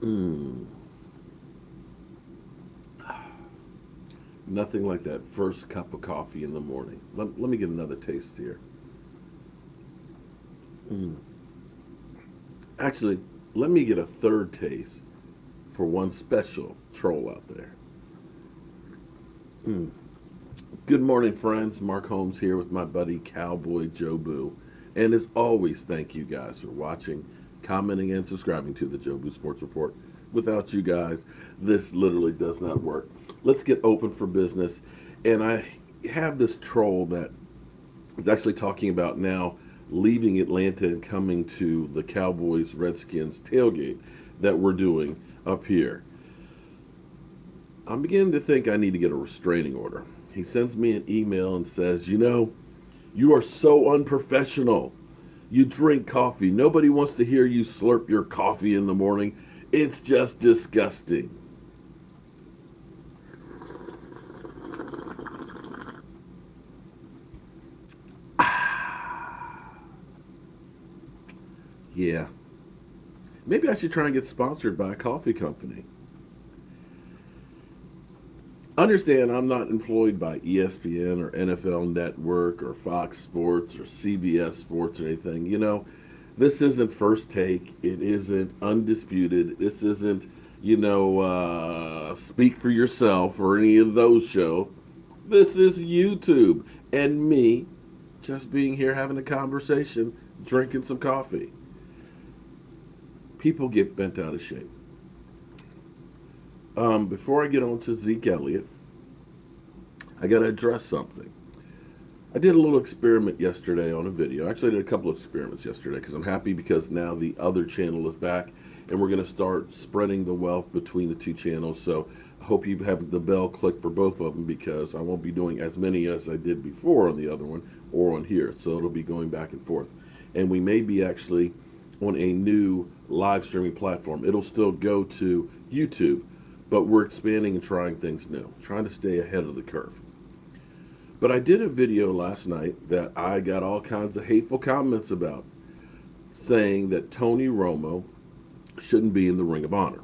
Mm. Nothing like that first cup of coffee in the morning. Let me get another taste here. Mm. Actually, let me get a third taste for one special troll out there. Mm. Good morning, friends. Mark Holmes here with my buddy Cowboy Joe Boo. And as always, thank you guys for watching, commenting, and subscribing to the Joe Boo Sports Report. Without you guys, this literally does not work. Let's get open for business. And I have this troll that is actually talking about now leaving Atlanta and coming to the Cowboys Redskins tailgate that we're doing up here. I'm beginning to think I need to get a restraining order. He sends me an email and says, you are so unprofessional. You drink coffee. Nobody wants to hear you slurp your coffee in the morning. It's just disgusting. Yeah. Maybe I should try and get sponsored by a coffee company. Understand I'm not employed by ESPN or NFL Network or Fox Sports or CBS Sports or anything. This isn't First Take. It isn't Undisputed. This isn't, Speak for Yourself or any of those shows. This is YouTube and me just being here having a conversation, drinking some coffee. People get bent out of shape. Before I get on to Zeke Elliott, I got to address something. I did a little experiment yesterday on a video. Actually, I did a couple of experiments yesterday because I'm happy because now the other channel is back and we're going to start spreading the wealth between the two channels. So I hope you have the bell clicked for both of them because I won't be doing as many as I did before on the other one or on here. So it'll be going back and forth. And we may be actually on a new live streaming platform. It'll still go to YouTube, but we're expanding and trying things new, trying to stay ahead of the curve. But I did a video last night that I got all kinds of hateful comments about, saying that Tony Romo shouldn't be in the Ring of Honor.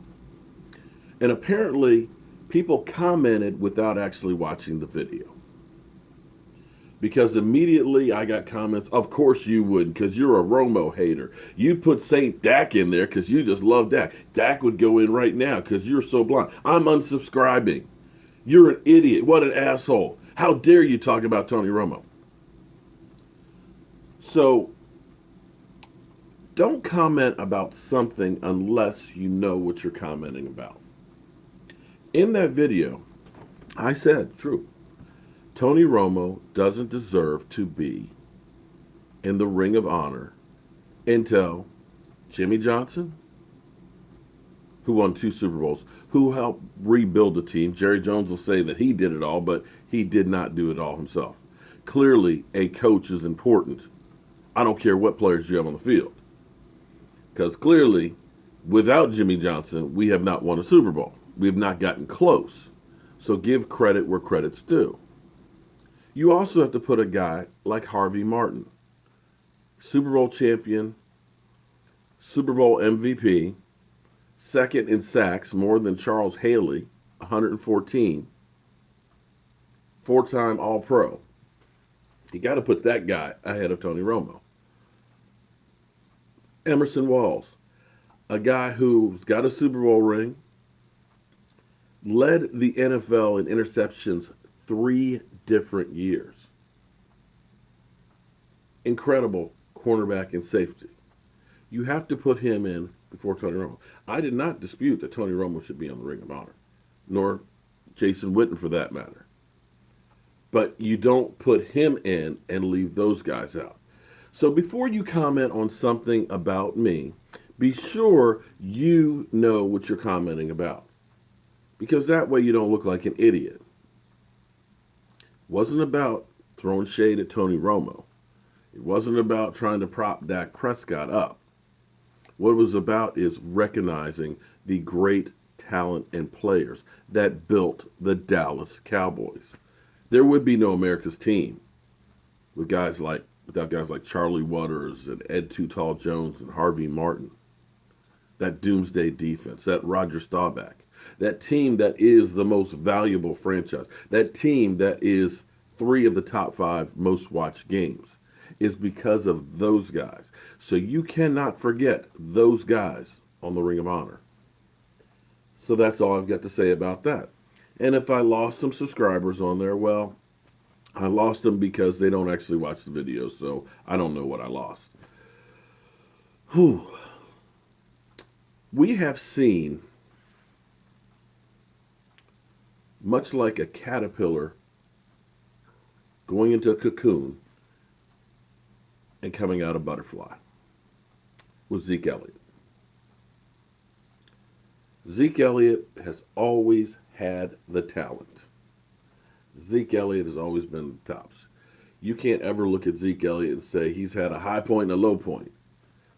And apparently, people commented without actually watching the video. Because immediately I got comments, of course you would, because you're a Romo hater. You'd put Saint Dak in there because you just love Dak. Dak would go in right now because you're so blind. I'm unsubscribing. You're an idiot. What an asshole. How dare you talk about Tony Romo? So don't comment about something unless you know what you're commenting about. In that video, I said, true, Tony Romo doesn't deserve to be in the Ring of Honor until Jimmy Johnson, who won 2 Super Bowls, who helped rebuild the team. Jerry Jones will say that he did it all, but he did not do it all himself. Clearly, a coach is important. I don't care what players you have on the field. Because clearly, without Jimmy Johnson, we have not won a Super Bowl. We have not gotten close. So give credit where credit's due. You also have to put a guy like Harvey Martin, Super Bowl champion, Super Bowl MVP, second in sacks, more than Charles Haley, 114, four-time All-Pro. You got to put that guy ahead of Tony Romo. Emerson Walls, a guy who's got a Super Bowl ring, led the NFL in interceptions 3 different years. Incredible cornerback and safety. You have to put him in before Tony Romo. I did not dispute that Tony Romo should be on the Ring of Honor, nor Jason Witten for that matter. But you don't put him in and leave those guys out. So before you comment on something about me, be sure you know what you're commenting about. Because that way you don't look like an idiot. Wasn't about throwing shade at Tony Romo. It wasn't about trying to prop Dak Prescott up. What it was about is recognizing the great talent and players that built the Dallas Cowboys. There would be no America's team without guys like Charlie Waters and Ed Too Tall Jones and Harvey Martin. that doomsday defense, that Roger Staubach, that team that is the most valuable franchise, that team that is 3 of the top 5 most watched games, is because of those guys. So you cannot forget those guys on the Ring of Honor. So that's all I've got to say about that. And if I lost some subscribers on there, well, I lost them because they don't actually watch the videos, so I don't know what I lost. Whew. We have seen, much like a caterpillar going into a cocoon and coming out a butterfly, with Zeke Elliott. Zeke Elliott has always had the talent. Zeke Elliott has always been the tops. You can't ever look at Zeke Elliott and say he's had a high point and a low point.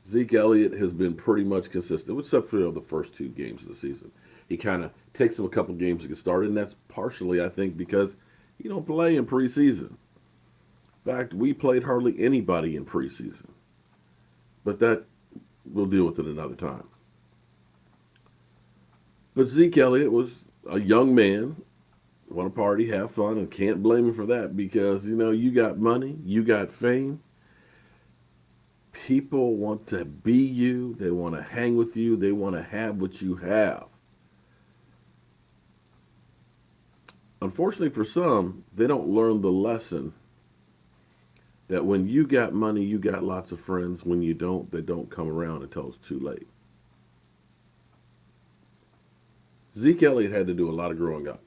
Zeke Elliott has been pretty much consistent, except for the first 2 games of the season. He kind of takes him a couple games to get started, and that's partially, I think, because you don't play in preseason. In fact, we played hardly anybody in preseason. But that, we'll deal with it another time. But Zeke Elliott was a young man, want to party, have fun, and can't blame him for that because, you got money, you got fame. People want to be you. They want to hang with you. They want to have what you have. Unfortunately for some, they don't learn the lesson that when you got money, you got lots of friends. When you don't, they don't come around until it's too late. Zeke Elliott had to do a lot of growing up.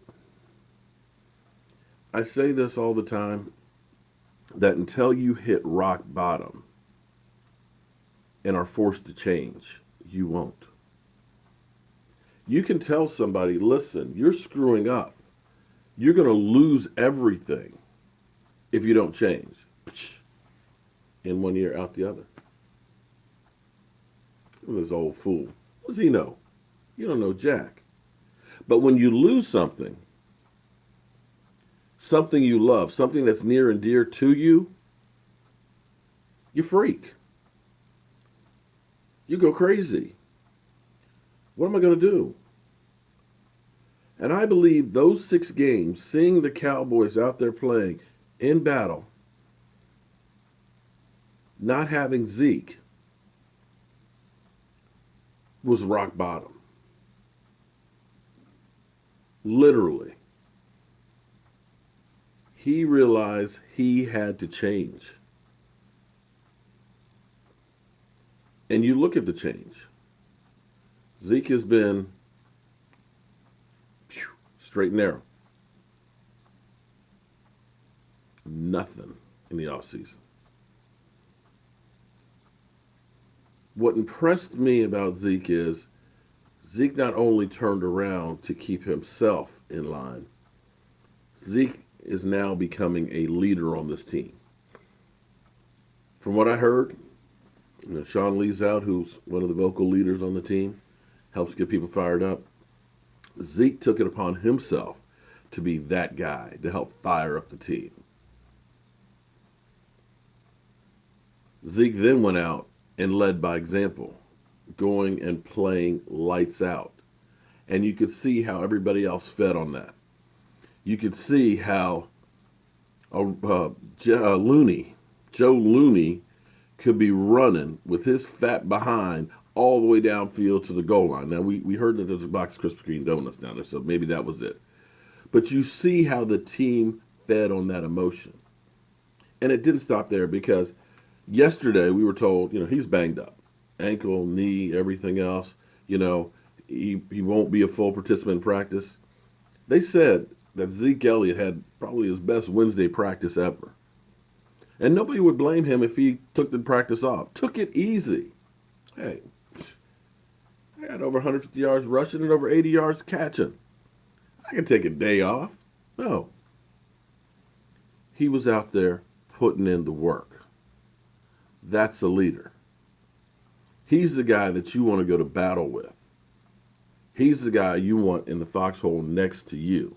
I say this all the time, that until you hit rock bottom and are forced to change, you won't. You can tell somebody, listen, you're screwing up. You're going to lose everything if you don't change. In one ear, out the other. This old fool. What does he know? You don't know jack. But when you lose something, something you love, something that's near and dear to you, you freak. You go crazy. What am I going to do? And I believe those 6 games, seeing the Cowboys out there playing in battle, not having Zeke, was rock bottom. Literally. He realized he had to change. And you look at the change. Zeke has been straight and narrow. Nothing in the offseason. What impressed me about Zeke is Zeke not only turned around to keep himself in line, Zeke is now becoming a leader on this team. From what I heard, Sean Lee's out, who's one of the vocal leaders on the team, helps get people fired up. Zeke took it upon himself to be that guy to help fire up the team. Zeke then went out and led by example, going and playing lights out. And you could see how everybody else fed on that. You could see how Joe Looney could be running with his fat behind all the way downfield to the goal line. Now, we heard that there's a box of Krispy Kreme donuts down there, so maybe that was it. But you see how the team fed on that emotion. And it didn't stop there because yesterday we were told, he's banged up. Ankle, knee, everything else. He won't be a full participant in practice. They said that Zeke Elliott had probably his best Wednesday practice ever. And nobody would blame him if he took the practice off. Took it easy. Hey, I got over 150 yards rushing and over 80 yards catching. I can take a day off. No. He was out there putting in the work. That's a leader. He's the guy that you want to go to battle with. He's the guy you want in the foxhole next to you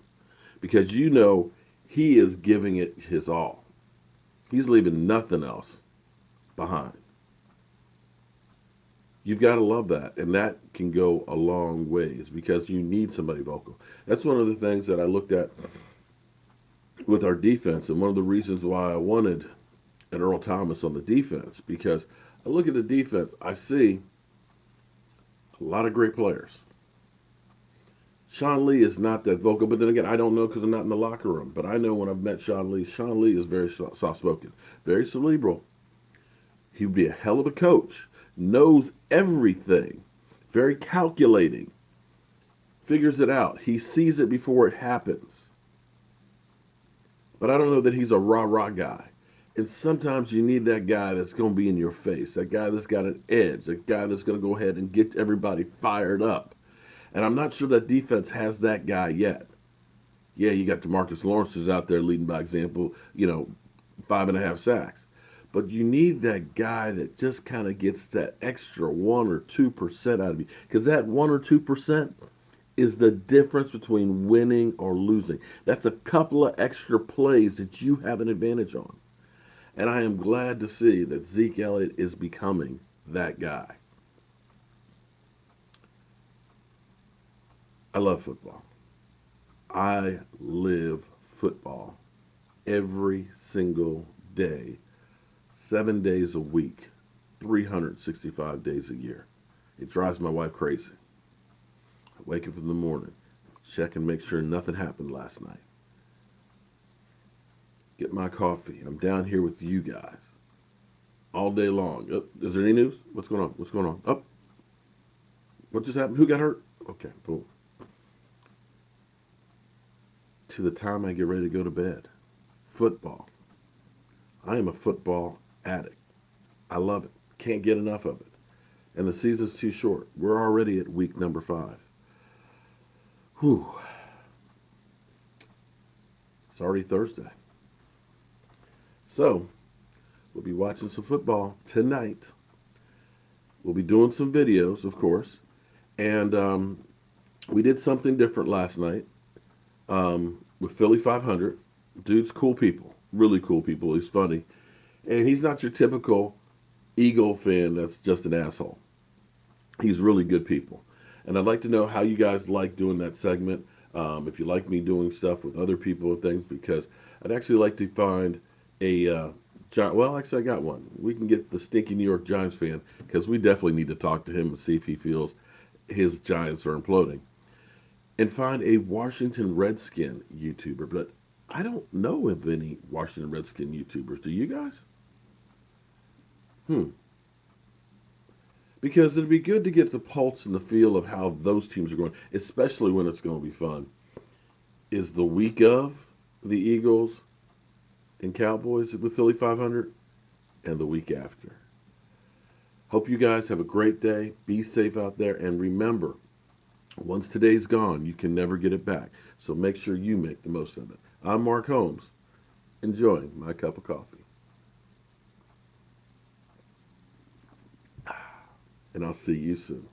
because he is giving it his all. He's leaving nothing else behind. You've got to love that, and that can go a long ways because you need somebody vocal. That's one of the things that I looked at with our defense, and one of the reasons why I wanted an Earl Thomas on the defense, because I look at the defense, I see a lot of great players. Sean Lee is not that vocal, but then again, I don't know because I'm not in the locker room. But I know when I've met Sean Lee is very soft-spoken, very cerebral. He would be a hell of a coach, knows everything, very calculating, figures it out. He sees it before it happens. But I don't know that he's a rah-rah guy. And sometimes you need that guy that's going to be in your face, that guy that's got an edge, that guy that's going to go ahead and get everybody fired up. And I'm not sure that defense has that guy yet. Yeah, you got DeMarcus Lawrence is out there leading by example, 5.5 sacks. But you need that guy that just kind of gets that extra 1 or 2% out of you. Because that 1 or 2% is the difference between winning or losing. That's a couple of extra plays that you have an advantage on. And I am glad to see that Zeke Elliott is becoming that guy. I love football. I live football every single day, 7 days a week, 365 days a year. It drives my wife crazy. I wake up in the morning, check and make sure nothing happened last night. Get my coffee. I'm down here with you guys all day long. Is there any news? What's going on? What's going on? Oh, what just happened? Who got hurt? Okay, boom. To the time I get ready to go to bed. Football. I am a football addict. I love it. Can't get enough of it. And the season's too short. We're already at week number 5. Whew. It's already Thursday. So, we'll be watching some football tonight. We'll be doing some videos, of course. And we did something different last night with Philly 500. Dude's cool people. Really cool people. He's funny. And he's not your typical Eagle fan that's just an asshole. He's really good people. And I'd like to know how you guys like doing that segment. If you like me doing stuff with other people and things, because I'd actually like to find a well, actually, I got one. We can get the stinky New York Giants fan, because we definitely need to talk to him and see if he feels his Giants are imploding. And find a Washington Redskin YouTuber. But I don't know of any Washington Redskin YouTubers. Do you guys? Because it'd be good to get the pulse and the feel of how those teams are going, especially when it's going to be fun. Is the week of the Eagles and Cowboys with Philly 500 and the week after. Hope you guys have a great day. Be safe out there. And remember, once today's gone, you can never get it back. So make sure you make the most of it. I'm Mark Holmes, enjoying my cup of coffee. And I'll see you soon.